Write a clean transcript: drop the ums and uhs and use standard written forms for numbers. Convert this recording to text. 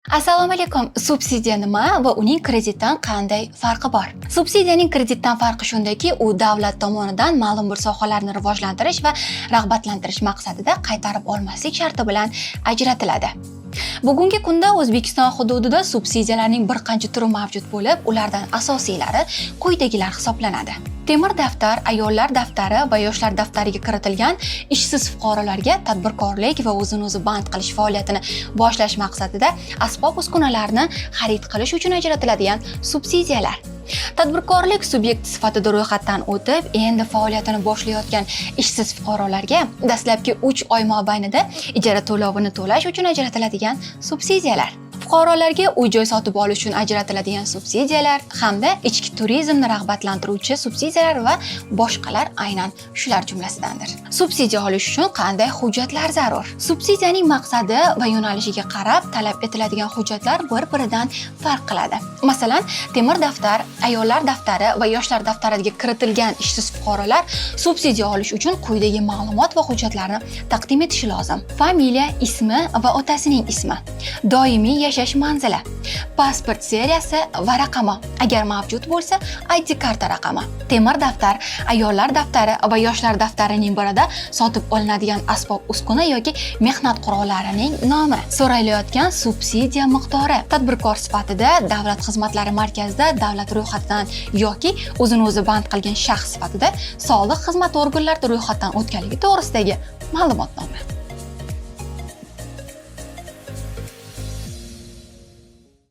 Assalomu alaykum. Subsidiya nima va uning kreditdan qanday farqi bor? Subsidiyaning kreditdan farqi shundaki, u davlat tomonidan ma'lum bir sohalarni rivojlantirish va rag'batlantirish maqsadida qaytarib olmaslik sharti bilan ajratiladi. Bugungi kunda O'zbekiston hududida subsidiyalarning bir qancha turi mavjud bo'lib, ulardan asosiylari quyidagilar hisoblanadi. Temir daftar, ayollar daftari va yoshlar daftariga kiritilgan ishsiz fuqarolarga tadbirkorlik va o'zini o'zi band qilish faoliyatini boshlash maqsadida asbob-uskunalarni xarid qilish uchun ajratiladigan subsidiyalar. Tadbirkorlik subyekti sifatida ro'yxatdan o'tib, endi faoliyatini boshlayotgan ishsiz fuqarolarga dastlabki 3 oy mobaynida ijara to'lovini to'lash uchun ajratiladigan subsidiyalar. Fuqarolarga uy-joy sotib olish uchun ajratiladigan subsidiyalar hamda ichki turizmni rag'batlantiruvchi subsidiyalar va boshqalar aynan shular jumlasidandir. Subsidiya olish uchun qanday hujjatlar zarur? Subsidiyaning maqsadi va yo'nalishiga qarab talab etiladigan hujjatlar bir-biridan farq qiladi. Masalan, temir daftar, ayollar daftari va yoshlar daftariga kiritilgan ishsiz fuqarolar subsidiya olish uchun quyidagi ma'lumot va hujjatlarni taqdim etishi lozim. Familiya, ismi va otasining ismi, doimiy yashash manzili, pasport seriyasi va raqami, agar mavjud bo'lsa, ID karta raqami. Temir daftar, ayollar daftari va yoshlar daftarining birida sotib olinadigan asbob-uskuna yoki mehnat qurollarining nomi. So'ralayotgan subsidiya miqdori. Tadbirkor sifatida davlat xizmatlari markazida davlat ro'yxatidan yoki o'zini o'zi band qilgan shaxs sifatida soliq xizmat organlarida ro'yxatdan o'tganligi to'g'risidagi ma'lumotnoma.